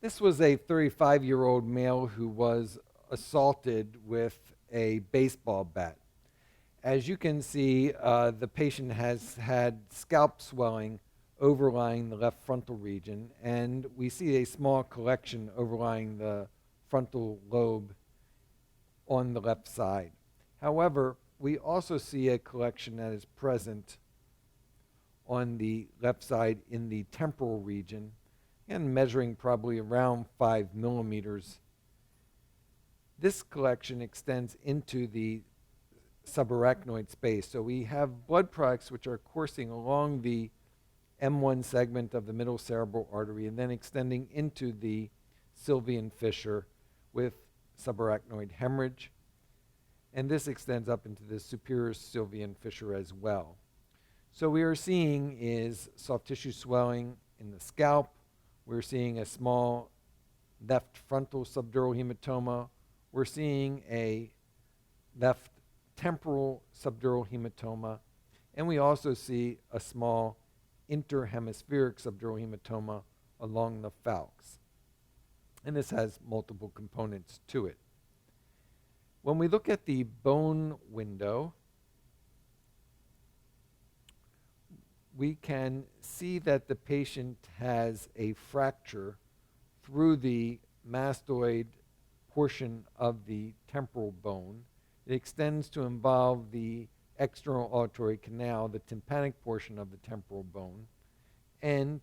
This was a 35-year-old male who was assaulted with a baseball bat. As you can see, the patient has had scalp swelling overlying the left frontal region, and we see a small collection overlying the frontal lobe on the left side. However, we also see a collection that is present on the left side in the temporal region, and measuring probably around 5 millimeters. This collection extends into the subarachnoid space. So we have blood products which are coursing along the M1 segment of the middle cerebral artery and then extending into the sylvian fissure with subarachnoid hemorrhage. And this extends up into the superior sylvian fissure as well. So we are seeing is soft tissue swelling in the scalp. We're seeing a small left frontal subdural hematoma. We're seeing a left temporal subdural hematoma. And we also see a small interhemispheric subdural hematoma along the falx. And this has multiple components to it. When we look at the bone window, we can see that the patient has a fracture through the mastoid portion of the temporal bone. It extends to involve the external auditory canal, the tympanic portion of the temporal bone, and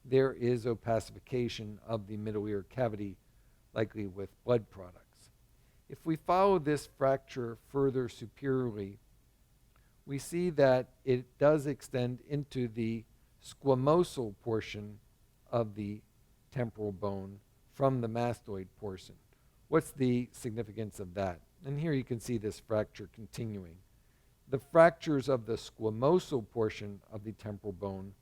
there is opacification of the middle ear cavity, likely with blood products. If we follow this fracture further superiorly, we see that it does extend into the squamosal portion of the temporal bone from the mastoid portion. What's the significance of that? And here you can see this fracture continuing. The fractures of the squamosal portion of the temporal bone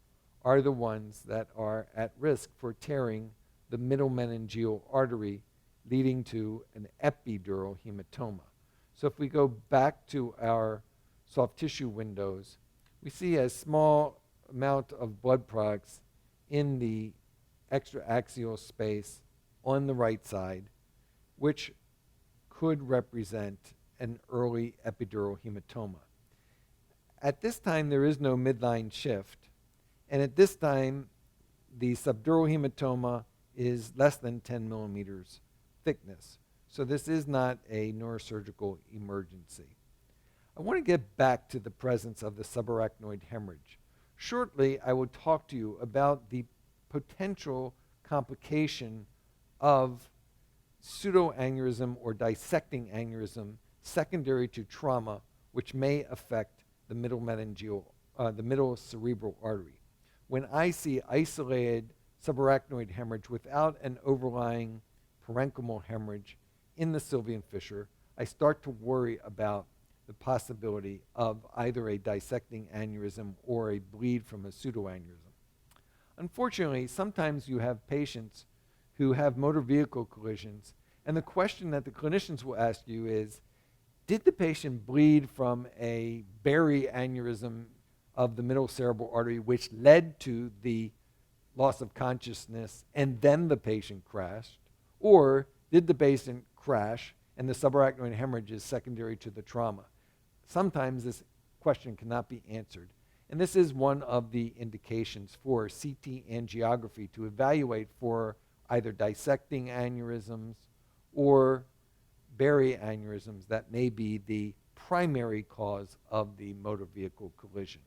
are the ones that are at risk for tearing the middle meningeal artery, leading to an epidural hematoma. So if we go back to our soft tissue windows, we see a small amount of blood products in the extraaxial space on the right side, which could represent an early epidural hematoma. At this time, there is no midline shift, and at this time, the subdural hematoma is less than 10 millimeters thickness. So this is not a neurosurgical emergency. I want to get back to the presence of the subarachnoid hemorrhage. Shortly, I will talk to you about the potential complication of pseudoaneurysm or dissecting aneurysm secondary to trauma, which may affect the middle meningeal, the middle cerebral artery. When I see isolated subarachnoid hemorrhage without an overlying parenchymal hemorrhage in the sylvian fissure, I start to worry about the possibility of either a dissecting aneurysm or a bleed from a pseudoaneurysm. Unfortunately, sometimes you have patients who have motor vehicle collisions, and the question that the clinicians will ask you is, did the patient bleed from a berry aneurysm of the middle cerebral artery which led to the loss of consciousness and then the patient crashed? Or did the patient crash and the subarachnoid hemorrhage is secondary to the trauma? Sometimes this question cannot be answered. And this is one of the indications for CT angiography to evaluate for either dissecting aneurysms or berry aneurysms that may be the primary cause of the motor vehicle collision.